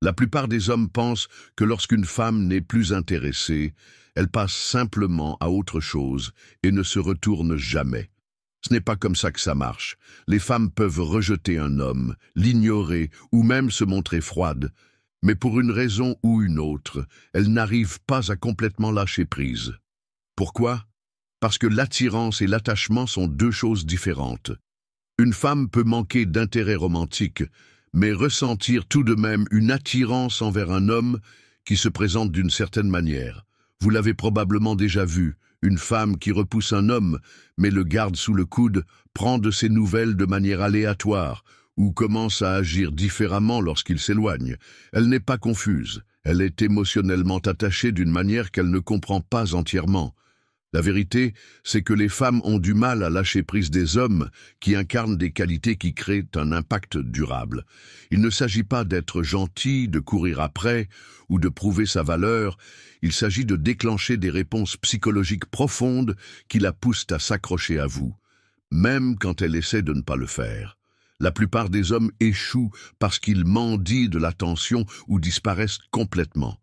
La plupart des hommes pensent que lorsqu'une femme n'est plus intéressée, elle passe simplement à autre chose et ne se retourne jamais. Ce n'est pas comme ça que ça marche. Les femmes peuvent rejeter un homme, l'ignorer ou même se montrer froides, mais pour une raison ou une autre, elles n'arrivent pas à complètement lâcher prise. Pourquoi? Parce que l'attirance et l'attachement sont deux choses différentes. Une femme peut manquer d'intérêt romantique, mais ressentir tout de même une attirance envers un homme qui se présente d'une certaine manière. Vous l'avez probablement déjà vu, une femme qui repousse un homme, mais le garde sous le coude, prend de ses nouvelles de manière aléatoire, ou commence à agir différemment lorsqu'il s'éloigne. Elle n'est pas confuse, elle est émotionnellement attachée d'une manière qu'elle ne comprend pas entièrement. La vérité, c'est que les femmes ont du mal à lâcher prise des hommes qui incarnent des qualités qui créent un impact durable. Il ne s'agit pas d'être gentil, de courir après ou de prouver sa valeur. Il s'agit de déclencher des réponses psychologiques profondes qui la poussent à s'accrocher à vous, même quand elle essaie de ne pas le faire. La plupart des hommes échouent parce qu'ils mendient de l'attention ou disparaissent complètement.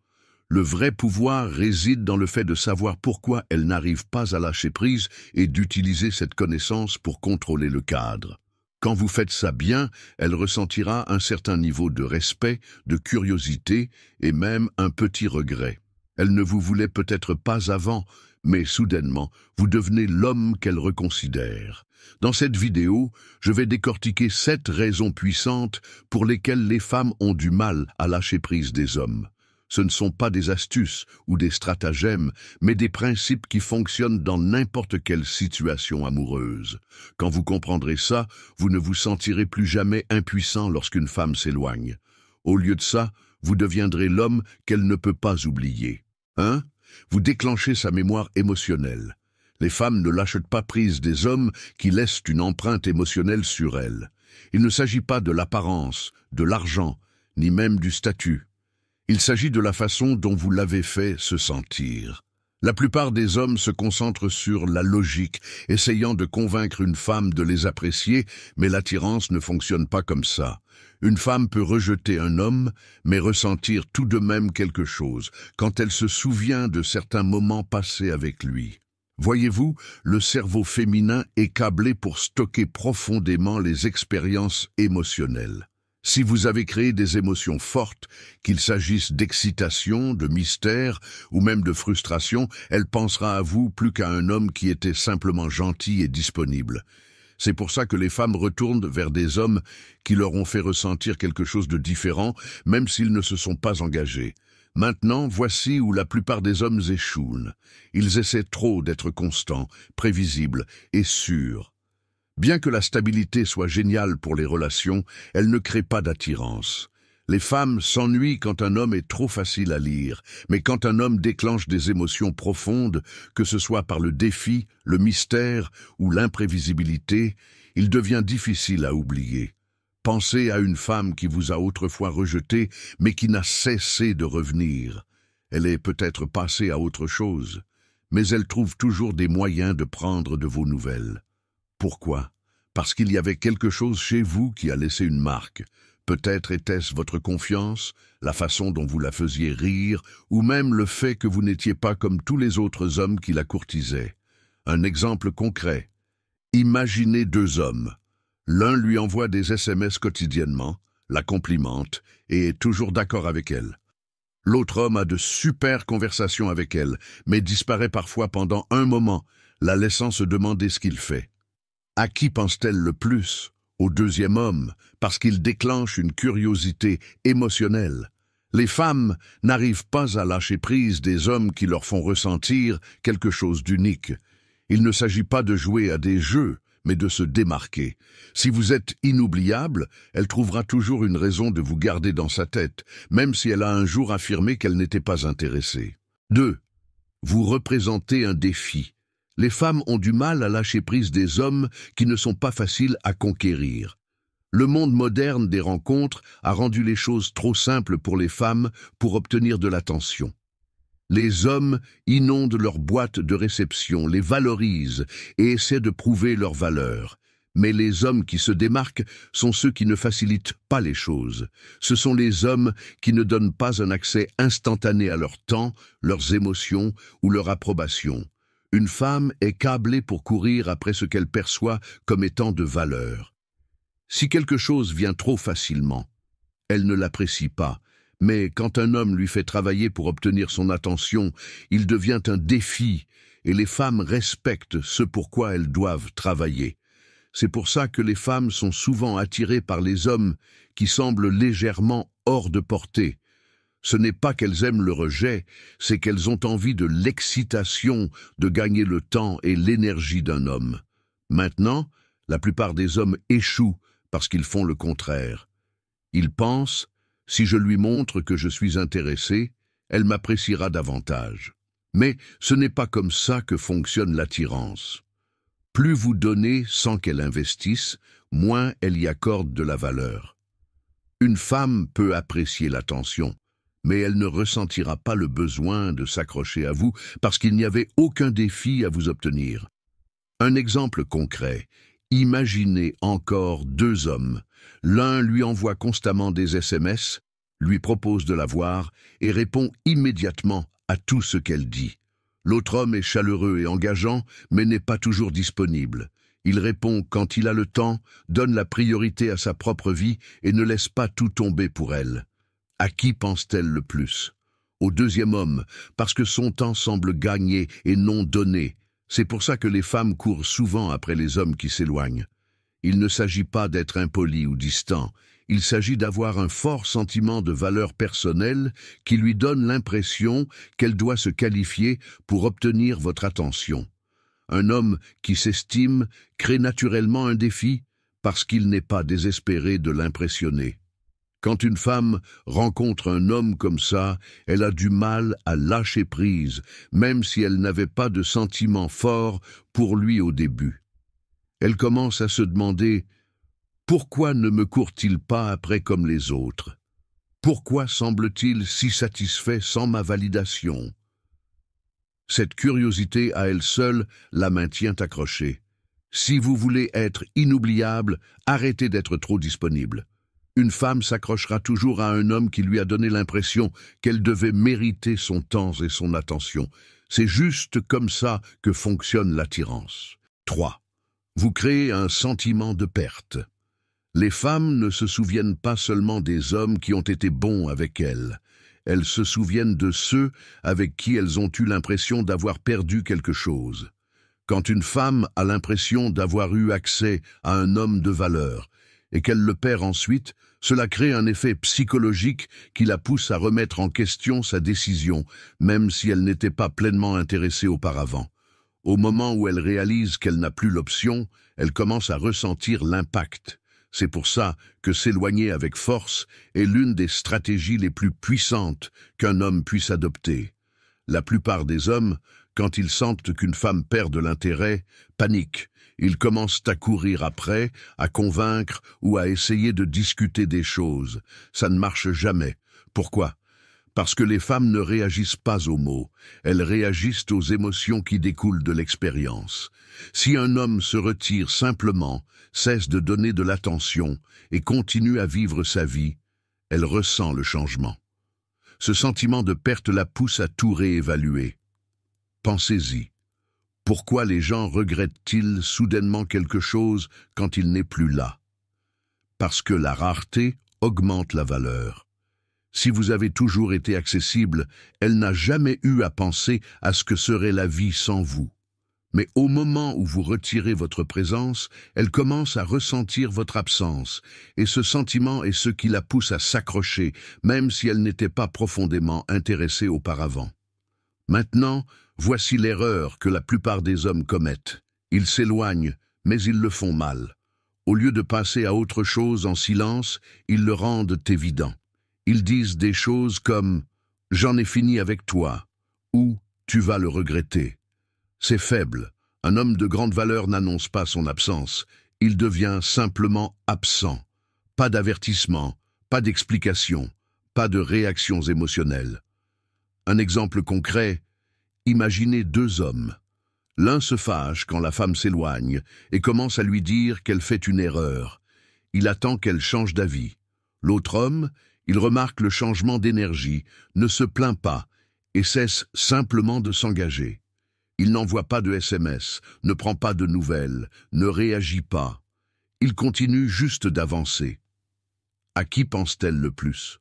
Le vrai pouvoir réside dans le fait de savoir pourquoi elle n'arrive pas à lâcher prise et d'utiliser cette connaissance pour contrôler le cadre. Quand vous faites ça bien, elle ressentira un certain niveau de respect, de curiosité et même un petit regret. Elle ne vous voulait peut-être pas avant, mais soudainement, vous devenez l'homme qu'elle reconsidère. Dans cette vidéo, je vais décortiquer 7 raisons puissantes pour lesquelles les femmes ont du mal à lâcher prise des hommes. Ce ne sont pas des astuces ou des stratagèmes, mais des principes qui fonctionnent dans n'importe quelle situation amoureuse. Quand vous comprendrez ça, vous ne vous sentirez plus jamais impuissant lorsqu'une femme s'éloigne. Au lieu de ça, vous deviendrez l'homme qu'elle ne peut pas oublier. Vous déclenchez sa mémoire émotionnelle. Les femmes ne lâchent pas prise des hommes qui laissent une empreinte émotionnelle sur elles. Il ne s'agit pas de l'apparence, de l'argent, ni même du statut. Il s'agit de la façon dont vous l'avez fait se sentir. La plupart des hommes se concentrent sur la logique, essayant de convaincre une femme de les apprécier, mais l'attirance ne fonctionne pas comme ça. Une femme peut rejeter un homme, mais ressentir tout de même quelque chose, quand elle se souvient de certains moments passés avec lui. Voyez-vous, le cerveau féminin est câblé pour stocker profondément les expériences émotionnelles. Si vous avez créé des émotions fortes, qu'il s'agisse d'excitation, de mystère ou même de frustration, elle pensera à vous plus qu'à un homme qui était simplement gentil et disponible. C'est pour ça que les femmes retournent vers des hommes qui leur ont fait ressentir quelque chose de différent, même s'ils ne se sont pas engagés. Maintenant, voici où la plupart des hommes échouent. Ils essaient trop d'être constants, prévisibles et sûrs. Bien que la stabilité soit géniale pour les relations, elle ne crée pas d'attirance. Les femmes s'ennuient quand un homme est trop facile à lire, mais quand un homme déclenche des émotions profondes, que ce soit par le défi, le mystère ou l'imprévisibilité, il devient difficile à oublier. Pensez à une femme qui vous a autrefois rejeté, mais qui n'a cessé de revenir. Elle est peut-être passée à autre chose, mais elle trouve toujours des moyens de prendre de vos nouvelles. Pourquoi? Parce qu'il y avait quelque chose chez vous qui a laissé une marque. Peut-être était-ce votre confiance, la façon dont vous la faisiez rire, ou même le fait que vous n'étiez pas comme tous les autres hommes qui la courtisaient. Un exemple concret. Imaginez 2 hommes. L'un lui envoie des SMS quotidiennement, la complimente et est toujours d'accord avec elle. L'autre homme a de super conversations avec elle, mais disparaît parfois pendant un moment, la laissant se demander ce qu'il fait. À qui pense-t-elle le plus? Au deuxième homme, parce qu'il déclenche une curiosité émotionnelle. Les femmes n'arrivent pas à lâcher prise des hommes qui leur font ressentir quelque chose d'unique. Il ne s'agit pas de jouer à des jeux, mais de se démarquer. Si vous êtes inoubliable, elle trouvera toujours une raison de vous garder dans sa tête, même si elle a un jour affirmé qu'elle n'était pas intéressée. 2. Vous représentez un défi. Les femmes ont du mal à lâcher prise des hommes qui ne sont pas faciles à conquérir. Le monde moderne des rencontres a rendu les choses trop simples pour les femmes pour obtenir de l'attention. Les hommes inondent leurs boîtes de réception, les valorisent et essaient de prouver leur valeur. Mais les hommes qui se démarquent sont ceux qui ne facilitent pas les choses. Ce sont les hommes qui ne donnent pas un accès instantané à leur temps, leurs émotions ou leur approbation. Une femme est câblée pour courir après ce qu'elle perçoit comme étant de valeur. Si quelque chose vient trop facilement, elle ne l'apprécie pas. Mais quand un homme lui fait travailler pour obtenir son attention, il devient un défi, et les femmes respectent ce pourquoi elles doivent travailler. C'est pour ça que les femmes sont souvent attirées par les hommes qui semblent légèrement hors de portée. Ce n'est pas qu'elles aiment le rejet, c'est qu'elles ont envie de l'excitation, de gagner le temps et l'énergie d'un homme. Maintenant, la plupart des hommes échouent parce qu'ils font le contraire. Ils pensent, si je lui montre que je suis intéressé, elle m'appréciera davantage. Mais ce n'est pas comme ça que fonctionne l'attirance. Plus vous donnez sans qu'elle investisse, moins elle y accorde de la valeur. Une femme peut apprécier l'attention, mais elle ne ressentira pas le besoin de s'accrocher à vous parce qu'il n'y avait aucun défi à vous obtenir. Un exemple concret, imaginez encore deux hommes. L'un lui envoie constamment des SMS, lui propose de la voir et répond immédiatement à tout ce qu'elle dit. L'autre homme est chaleureux et engageant, mais n'est pas toujours disponible. Il répond quand il a le temps, donne la priorité à sa propre vie et ne laisse pas tout tomber pour elle. À qui pense-t-elle le plus? Au deuxième homme, parce que son temps semble gagné et non donné. C'est pour ça que les femmes courent souvent après les hommes qui s'éloignent. Il ne s'agit pas d'être impoli ou distant. Il s'agit d'avoir un fort sentiment de valeur personnelle qui lui donne l'impression qu'elle doit se qualifier pour obtenir votre attention. Un homme qui s'estime crée naturellement un défi parce qu'il n'est pas désespéré de l'impressionner. Quand une femme rencontre un homme comme ça, elle a du mal à lâcher prise, même si elle n'avait pas de sentiment fort pour lui au début. Elle commence à se demander « Pourquoi ne me court-il pas après comme les autres? Pourquoi semble-t-il si satisfait sans ma validation ?» Cette curiosité à elle seule la maintient accrochée. Si vous voulez être inoubliable, arrêtez d'être trop disponible. Une femme s'accrochera toujours à un homme qui lui a donné l'impression qu'elle devait mériter son temps et son attention. C'est juste comme ça que fonctionne l'attirance. 3. Vous créez un sentiment de perte. Les femmes ne se souviennent pas seulement des hommes qui ont été bons avec elles. Elles se souviennent de ceux avec qui elles ont eu l'impression d'avoir perdu quelque chose. Quand une femme a l'impression d'avoir eu accès à un homme de valeur et qu'elle le perd ensuite, cela crée un effet psychologique qui la pousse à remettre en question sa décision, même si elle n'était pas pleinement intéressée auparavant. Au moment où elle réalise qu'elle n'a plus l'option, elle commence à ressentir l'impact. C'est pour ça que s'éloigner avec force est l'une des stratégies les plus puissantes qu'un homme puisse adopter. La plupart des hommes, quand ils sentent qu'une femme perd de l'intérêt, paniquent. Ils commencent à courir après, à convaincre ou à essayer de discuter des choses. Ça ne marche jamais. Pourquoi? Parce que les femmes ne réagissent pas aux mots, elles réagissent aux émotions qui découlent de l'expérience. Si un homme se retire simplement, cesse de donner de l'attention et continue à vivre sa vie, elle ressent le changement. Ce sentiment de perte la pousse à tout réévaluer. Pensez-y. Pourquoi les gens regrettent-ils soudainement quelque chose quand il n'est plus là? Parce que la rareté augmente la valeur. Si vous avez toujours été accessible, elle n'a jamais eu à penser à ce que serait la vie sans vous. Mais au moment où vous retirez votre présence, elle commence à ressentir votre absence, et ce sentiment est ce qui la pousse à s'accrocher, même si elle n'était pas profondément intéressée auparavant. Maintenant, voici l'erreur que la plupart des hommes commettent. Ils s'éloignent, mais ils le font mal. Au lieu de passer à autre chose en silence, ils le rendent évident. Ils disent des choses comme « j'en ai fini avec toi » ou « tu vas le regretter ». C'est faible. Un homme de grande valeur n'annonce pas son absence. Il devient simplement absent. Pas d'avertissement, pas d'explication, pas de réactions émotionnelles. Un exemple concret, imaginez deux hommes. L'un se fâche quand la femme s'éloigne et commence à lui dire qu'elle fait une erreur. Il attend qu'elle change d'avis. L'autre homme, il remarque le changement d'énergie, ne se plaint pas et cesse simplement de s'engager. Il n'envoie pas de SMS, ne prend pas de nouvelles, ne réagit pas. Il continue juste d'avancer. À qui pense-t-elle le plus?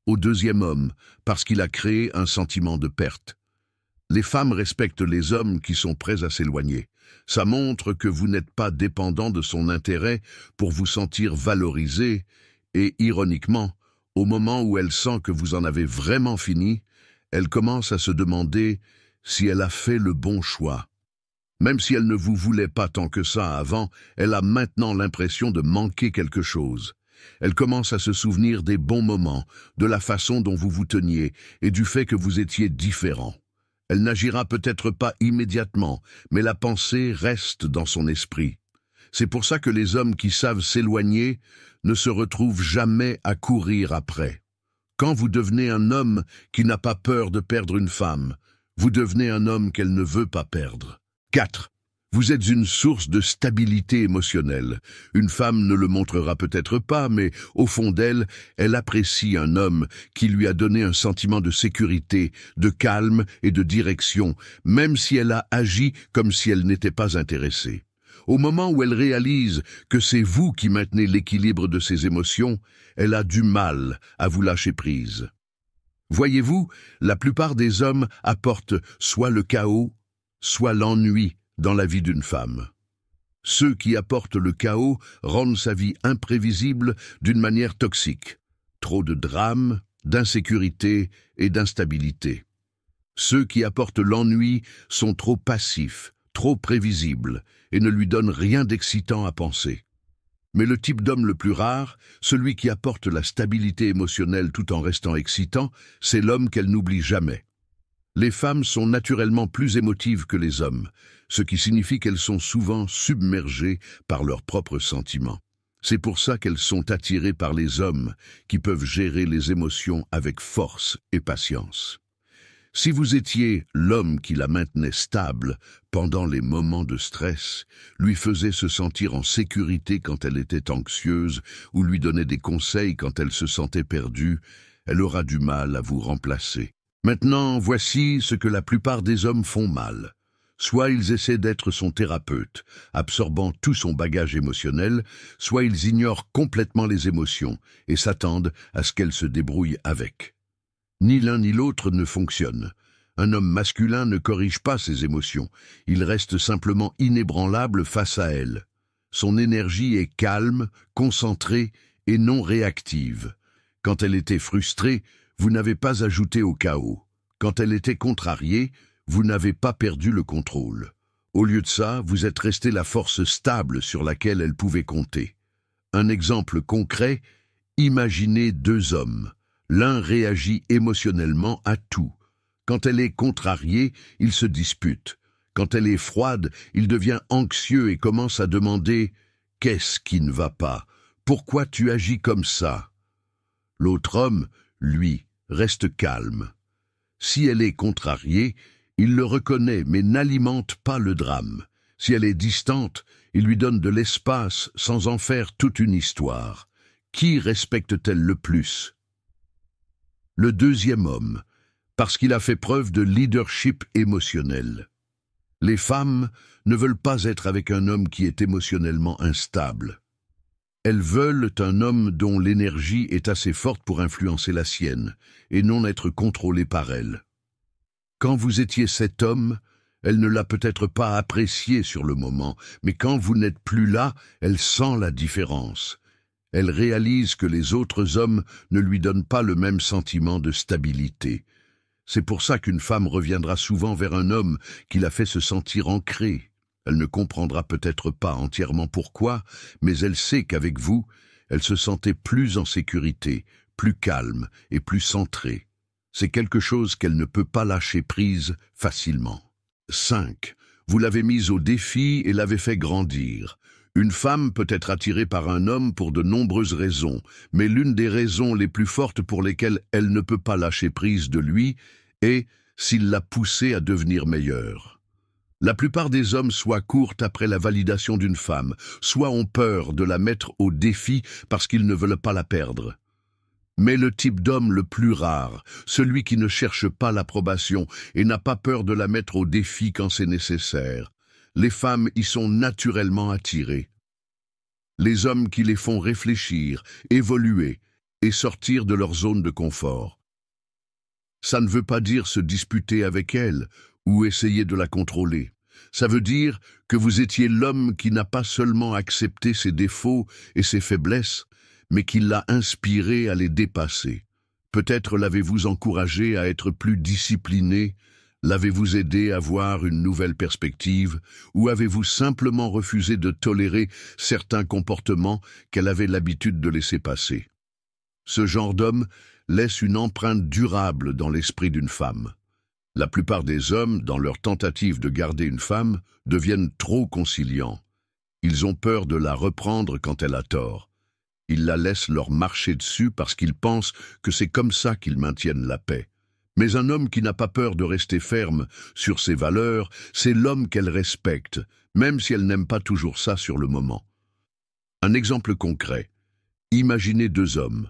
Au deuxième homme, parce qu'il a créé un sentiment de perte. Les femmes respectent les hommes qui sont prêts à s'éloigner. Ça montre que vous n'êtes pas dépendant de son intérêt pour vous sentir valorisé et, ironiquement, au moment où elle sent que vous en avez vraiment fini, elle commence à se demander si elle a fait le bon choix. Même si elle ne vous voulait pas tant que ça avant, elle a maintenant l'impression de manquer quelque chose. Elle commence à se souvenir des bons moments, de la façon dont vous vous teniez et du fait que vous étiez différent. Elle n'agira peut-être pas immédiatement, mais la pensée reste dans son esprit. C'est pour ça que les hommes qui savent s'éloigner ne se retrouvent jamais à courir après. Quand vous devenez un homme qui n'a pas peur de perdre une femme, vous devenez un homme qu'elle ne veut pas perdre. 4. Vous êtes une source de stabilité émotionnelle. Une femme ne le montrera peut-être pas, mais au fond d'elle, elle apprécie un homme qui lui a donné un sentiment de sécurité, de calme et de direction, même si elle a agi comme si elle n'était pas intéressée. Au moment où elle réalise que c'est vous qui maintenez l'équilibre de ses émotions, elle a du mal à vous lâcher prise. Voyez-vous, la plupart des hommes apportent soit le chaos, soit l'ennui dans la vie d'une femme. Ceux qui apportent le chaos rendent sa vie imprévisible d'une manière toxique. Trop de drames, d'insécurité et d'instabilité. Ceux qui apportent l'ennui sont trop passifs, trop prévisibles et ne lui donnent rien d'excitant à penser. Mais le type d'homme le plus rare, celui qui apporte la stabilité émotionnelle tout en restant excitant, c'est l'homme qu'elle n'oublie jamais. Les femmes sont naturellement plus émotives que les hommes, ce qui signifie qu'elles sont souvent submergées par leurs propres sentiments. C'est pour ça qu'elles sont attirées par les hommes qui peuvent gérer les émotions avec force et patience. Si vous étiez l'homme qui la maintenait stable pendant les moments de stress, lui faisait se sentir en sécurité quand elle était anxieuse ou lui donnait des conseils quand elle se sentait perdue, elle aura du mal à vous remplacer. Maintenant, voici ce que la plupart des hommes font mal. Soit ils essaient d'être son thérapeute, absorbant tout son bagage émotionnel, soit ils ignorent complètement les émotions et s'attendent à ce qu'elles se débrouillent avec. Ni l'un ni l'autre ne fonctionne. Un homme masculin ne corrige pas ses émotions, il reste simplement inébranlable face à elles. Son énergie est calme, concentrée et non réactive. Quand elle était frustrée, vous n'avez pas ajouté au chaos. Quand elle était contrariée, vous n'avez pas perdu le contrôle. Au lieu de ça, vous êtes resté la force stable sur laquelle elle pouvait compter. Un exemple concret, imaginez deux hommes. L'un réagit émotionnellement à tout. Quand elle est contrariée, il se dispute. Quand elle est froide, il devient anxieux et commence à demander « Qu'est-ce qui ne va pas? Pourquoi tu agis comme ça ?» L'autre homme, lui, reste calme. Si elle est contrariée, il le reconnaît mais n'alimente pas le drame. Si elle est distante, il lui donne de l'espace sans en faire toute une histoire. Qui respecte-t-elle le plus? Le deuxième homme, parce qu'il a fait preuve de leadership émotionnel. Les femmes ne veulent pas être avec un homme qui est émotionnellement instable. Elles veulent un homme dont l'énergie est assez forte pour influencer la sienne, et non être contrôlée par elle. Quand vous étiez cet homme, elle ne l'a peut-être pas apprécié sur le moment, mais quand vous n'êtes plus là, elle sent la différence. Elle réalise que les autres hommes ne lui donnent pas le même sentiment de stabilité. C'est pour ça qu'une femme reviendra souvent vers un homme qui la fait se sentir ancrée. Elle ne comprendra peut-être pas entièrement pourquoi, mais elle sait qu'avec vous, elle se sentait plus en sécurité, plus calme et plus centrée. C'est quelque chose qu'elle ne peut pas lâcher prise facilement. 5. Vous l'avez mise au défi et l'avez fait grandir. Une femme peut être attirée par un homme pour de nombreuses raisons, mais l'une des raisons les plus fortes pour lesquelles elle ne peut pas lâcher prise de lui est s'il l'a poussée à devenir meilleure. La plupart des hommes soit courent après la validation d'une femme, soit ont peur de la mettre au défi parce qu'ils ne veulent pas la perdre. Mais le type d'homme le plus rare, celui qui ne cherche pas l'approbation et n'a pas peur de la mettre au défi quand c'est nécessaire, les femmes y sont naturellement attirées. Les hommes qui les font réfléchir, évoluer et sortir de leur zone de confort. Ça ne veut pas dire se disputer avec elle ou essayer de la contrôler. Ça veut dire que vous étiez l'homme qui n'a pas seulement accepté ses défauts et ses faiblesses, mais qui l'a inspiré à les dépasser. Peut-être l'avez-vous encouragé à être plus discipliné, l'avez-vous aidé à voir une nouvelle perspective, ou avez-vous simplement refusé de tolérer certains comportements qu'elle avait l'habitude de laisser passer. Ce genre d'homme laisse une empreinte durable dans l'esprit d'une femme. La plupart des hommes, dans leur tentative de garder une femme, deviennent trop conciliants. Ils ont peur de la reprendre quand elle a tort. Ils la laissent leur marcher dessus parce qu'ils pensent que c'est comme ça qu'ils maintiennent la paix. Mais un homme qui n'a pas peur de rester ferme sur ses valeurs, c'est l'homme qu'elle respecte, même si elle n'aime pas toujours ça sur le moment. Un exemple concret. Imaginez deux hommes.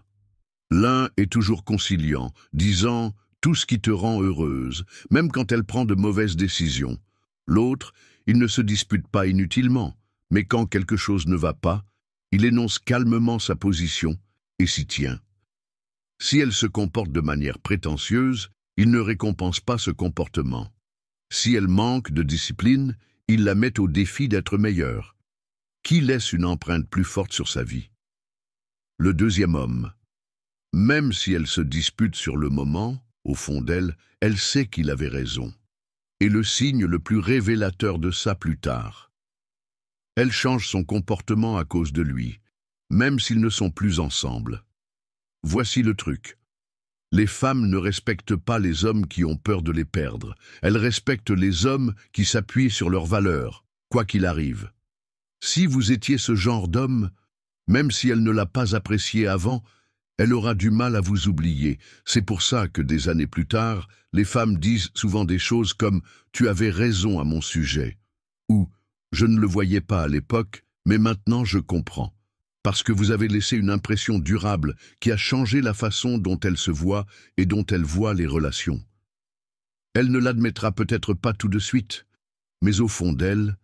L'un est toujours conciliant, disant « tout ce qui te rend heureuse », même quand elle prend de mauvaises décisions. L'autre, il ne se dispute pas inutilement, mais quand quelque chose ne va pas, il énonce calmement sa position et s'y tient. Si elle se comporte de manière prétentieuse, il ne récompense pas ce comportement. Si elle manque de discipline, il la met au défi d'être meilleure. Qui laisse une empreinte plus forte sur sa vie? Le deuxième homme. Même si elle se dispute sur le moment, au fond d'elle, elle sait qu'il avait raison. Et le signe le plus révélateur de ça plus tard. Elle change son comportement à cause de lui, même s'ils ne sont plus ensemble. Voici le truc. Les femmes ne respectent pas les hommes qui ont peur de les perdre. Elles respectent les hommes qui s'appuient sur leurs valeurs, quoi qu'il arrive. Si vous étiez ce genre d'homme, même si elle ne l'a pas apprécié avant, elle aura du mal à vous oublier. C'est pour ça que des années plus tard, les femmes disent souvent des choses comme « tu avais raison à mon sujet » ou « je ne le voyais pas à l'époque, mais maintenant je comprends ». Parce que vous avez laissé une impression durable qui a changé la façon dont elle se voit et dont elle voit les relations. Elle ne l'admettra peut-être pas tout de suite, mais au fond d'elle,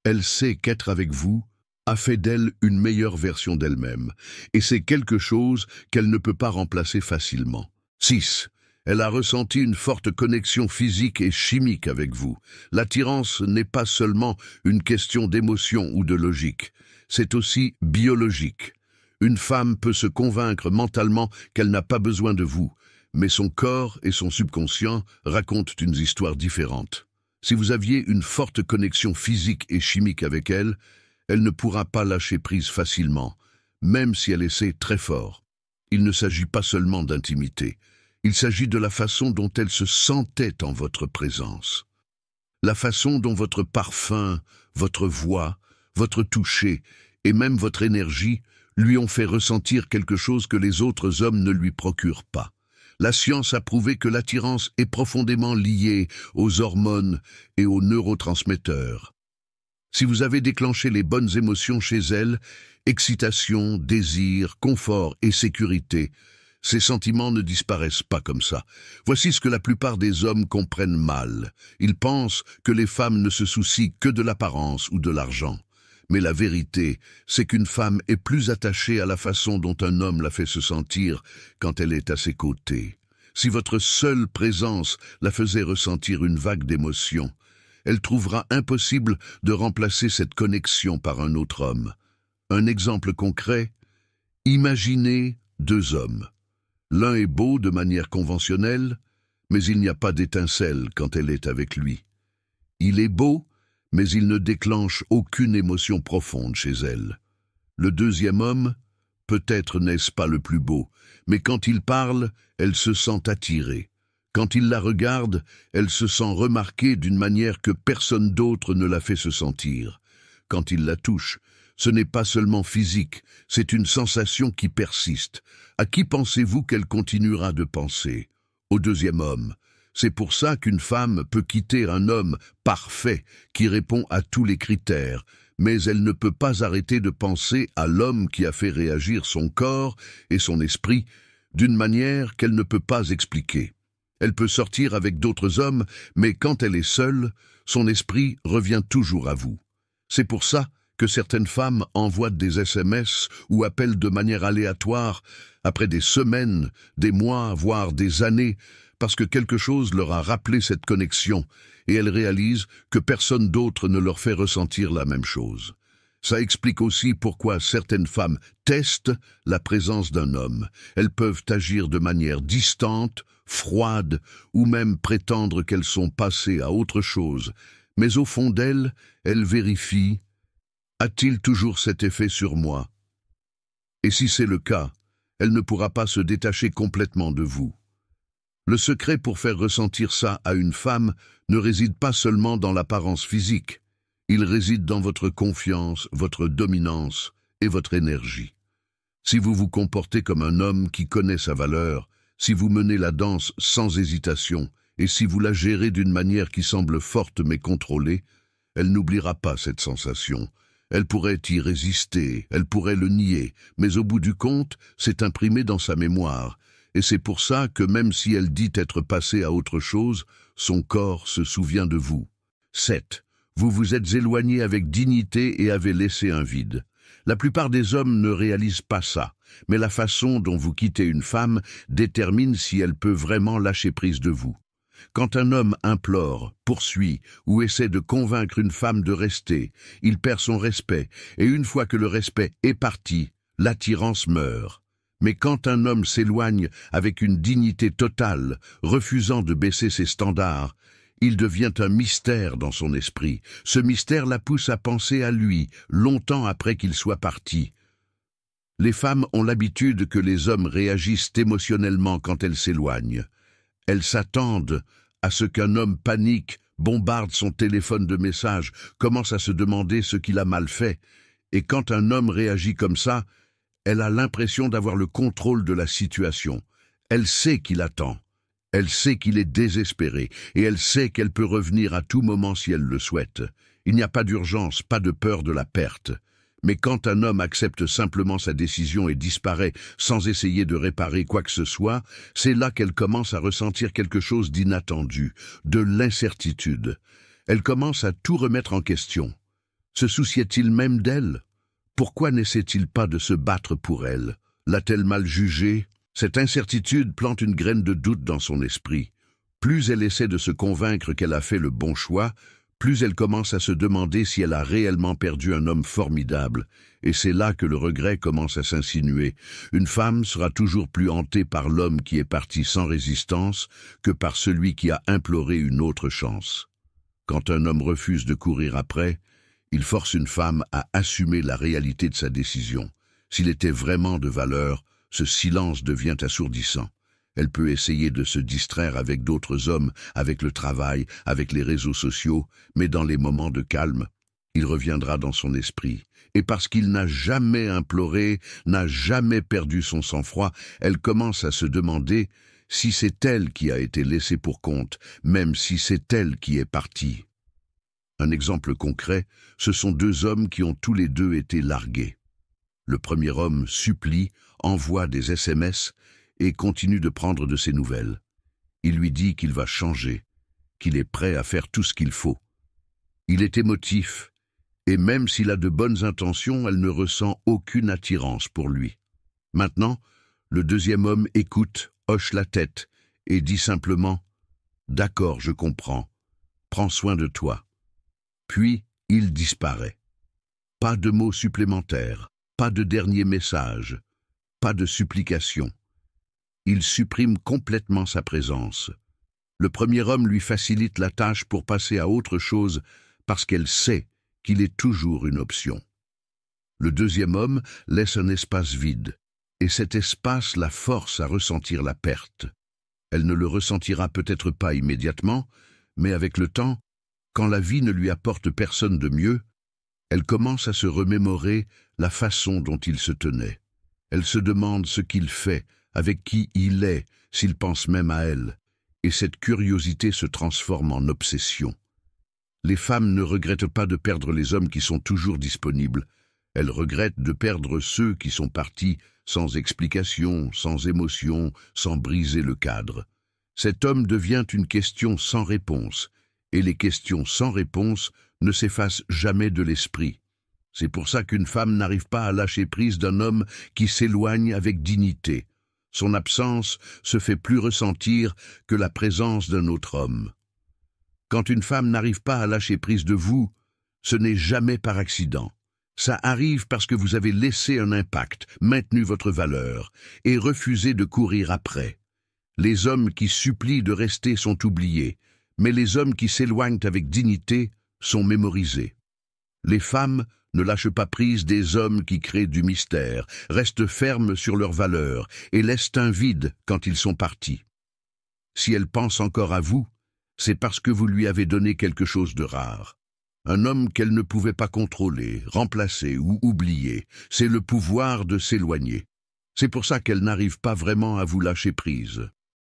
elle sait qu'être avec vous a fait d'elle une meilleure version d'elle-même, et c'est quelque chose qu'elle ne peut pas remplacer facilement. 6. Elle a ressenti une forte connexion physique et chimique avec vous. L'attirance n'est pas seulement une question d'émotion ou de logique, c'est aussi biologique. Une femme peut se convaincre mentalement qu'elle n'a pas besoin de vous, mais son corps et son subconscient racontent une histoire différente. Si vous aviez une forte connexion physique et chimique avec elle, elle ne pourra pas lâcher prise facilement, même si elle essaie très fort. Il ne s'agit pas seulement d'intimité, il s'agit de la façon dont elle se sentait en votre présence. La façon dont votre parfum, votre voix, votre toucher et même votre énergie lui ont fait ressentir quelque chose que les autres hommes ne lui procurent pas. La science a prouvé que l'attirance est profondément liée aux hormones et aux neurotransmetteurs. Si vous avez déclenché les bonnes émotions chez elle, excitation, désir, confort et sécurité, ces sentiments ne disparaissent pas comme ça. Voici ce que la plupart des hommes comprennent mal. Ils pensent que les femmes ne se soucient que de l'apparence ou de l'argent. Mais la vérité, c'est qu'une femme est plus attachée à la façon dont un homme la fait se sentir quand elle est à ses côtés. Si votre seule présence la faisait ressentir une vague d'émotion, elle trouvera impossible de remplacer cette connexion par un autre homme. Un exemple concret, imaginez deux hommes. L'un est beau de manière conventionnelle, mais il n'y a pas d'étincelle quand elle est avec lui. Il est beau, mais il ne déclenche aucune émotion profonde chez elle. Le deuxième homme, peut-être n'est-ce pas le plus beau, mais quand il parle, elle se sent attirée. Quand il la regarde, elle se sent remarquée d'une manière que personne d'autre ne la fait se sentir. Quand il la touche, ce n'est pas seulement physique, c'est une sensation qui persiste. À qui pensez-vous qu'elle continuera de penser? Au deuxième homme. C'est pour ça qu'une femme peut quitter un homme parfait qui répond à tous les critères, mais elle ne peut pas arrêter de penser à l'homme qui a fait réagir son corps et son esprit d'une manière qu'elle ne peut pas expliquer. Elle peut sortir avec d'autres hommes, mais quand elle est seule, son esprit revient toujours à vous. C'est pour ça que certaines femmes envoient des SMS ou appellent de manière aléatoire après des semaines, des mois, voire des années, parce que quelque chose leur a rappelé cette connexion et elles réalisent que personne d'autre ne leur fait ressentir la même chose. Ça explique aussi pourquoi certaines femmes testent la présence d'un homme. Elles peuvent agir de manière distante, froide, ou même prétendre qu'elles sont passées à autre chose. Mais au fond d'elles, elles vérifient: a-t-il toujours cet effet sur moi? Et si c'est le cas, elle ne pourra pas se détacher complètement de vous. Le secret pour faire ressentir ça à une femme ne réside pas seulement dans l'apparence physique. Il réside dans votre confiance, votre dominance et votre énergie. Si vous vous comportez comme un homme qui connaît sa valeur, si vous menez la danse sans hésitation et si vous la gérez d'une manière qui semble forte mais contrôlée, elle n'oubliera pas cette sensation. Elle pourrait y résister, elle pourrait le nier, mais au bout du compte, c'est imprimé dans sa mémoire. Et c'est pour ça que même si elle dit être passée à autre chose, son corps se souvient de vous. 7. Vous vous êtes éloigné avec dignité et avez laissé un vide. La plupart des hommes ne réalisent pas ça, mais la façon dont vous quittez une femme détermine si elle peut vraiment lâcher prise de vous. Quand un homme implore, poursuit ou essaie de convaincre une femme de rester, il perd son respect, et une fois que le respect est parti, l'attirance meurt. Mais quand un homme s'éloigne avec une dignité totale, refusant de baisser ses standards, il devient un mystère dans son esprit. Ce mystère la pousse à penser à lui, longtemps après qu'il soit parti. Les femmes ont l'habitude que les hommes réagissent émotionnellement quand elles s'éloignent. Elles s'attendent à ce qu'un homme panique, bombarde son téléphone de messages, commence à se demander ce qu'il a mal fait. Et quand un homme réagit comme ça, elle a l'impression d'avoir le contrôle de la situation. Elle sait qu'il attend. Elle sait qu'il est désespéré. Et elle sait qu'elle peut revenir à tout moment si elle le souhaite. Il n'y a pas d'urgence, pas de peur de la perte. Mais quand un homme accepte simplement sa décision et disparaît sans essayer de réparer quoi que ce soit, c'est là qu'elle commence à ressentir quelque chose d'inattendu, de l'incertitude. Elle commence à tout remettre en question. Se souciait-il même d'elle? Pourquoi n'essaie-t-il pas de se battre pour elle? L'a-t-elle mal jugée? Cette incertitude plante une graine de doute dans son esprit. Plus elle essaie de se convaincre qu'elle a fait le bon choix, plus elle commence à se demander si elle a réellement perdu un homme formidable. Et c'est là que le regret commence à s'insinuer. Une femme sera toujours plus hantée par l'homme qui est parti sans résistance que par celui qui a imploré une autre chance. Quand un homme refuse de courir après, il force une femme à assumer la réalité de sa décision. S'il était vraiment de valeur, ce silence devient assourdissant. Elle peut essayer de se distraire avec d'autres hommes, avec le travail, avec les réseaux sociaux, mais dans les moments de calme, il reviendra dans son esprit. Et parce qu'il n'a jamais imploré, n'a jamais perdu son sang-froid, elle commence à se demander si c'est elle qui a été laissée pour compte, même si c'est elle qui est partie. Un exemple concret, ce sont deux hommes qui ont tous les deux été largués. Le premier homme supplie, envoie des SMS et continue de prendre de ses nouvelles. Il lui dit qu'il va changer, qu'il est prêt à faire tout ce qu'il faut. Il est émotif, et même s'il a de bonnes intentions, elle ne ressent aucune attirance pour lui. Maintenant, le deuxième homme écoute, hoche la tête et dit simplement « D'accord, je comprends, prends soin de toi ». Puis, il disparaît. Pas de mots supplémentaires, pas de dernier message, pas de supplication. Il supprime complètement sa présence. Le premier homme lui facilite la tâche pour passer à autre chose parce qu'elle sait qu'il est toujours une option. Le deuxième homme laisse un espace vide, et cet espace la force à ressentir la perte. Elle ne le ressentira peut-être pas immédiatement, mais avec le temps, quand la vie ne lui apporte personne de mieux, elle commence à se remémorer la façon dont il se tenait. Elle se demande ce qu'il fait, avec qui il est, s'il pense même à elle. et cette curiosité se transforme en obsession. Les femmes ne regrettent pas de perdre les hommes qui sont toujours disponibles. Elles regrettent de perdre ceux qui sont partis sans explication, sans émotion, sans briser le cadre. Cet homme devient une question sans réponse, et les questions sans réponse ne s'effacent jamais de l'esprit. C'est pour ça qu'une femme n'arrive pas à lâcher prise d'un homme qui s'éloigne avec dignité. Son absence se fait plus ressentir que la présence d'un autre homme. Quand une femme n'arrive pas à lâcher prise de vous, ce n'est jamais par accident. Ça arrive parce que vous avez laissé un impact, maintenu votre valeur, et refusé de courir après. Les hommes qui supplient de rester sont oubliés, mais les hommes qui s'éloignent avec dignité sont mémorisés. Les femmes ne lâchent pas prise des hommes qui créent du mystère, restent fermes sur leurs valeurs et laissent un vide quand ils sont partis. Si elle pense encore à vous, c'est parce que vous lui avez donné quelque chose de rare. Un homme qu'elle ne pouvait pas contrôler, remplacer ou oublier, c'est le pouvoir de s'éloigner. C'est pour ça qu'elle n'arrive pas vraiment à vous lâcher prise.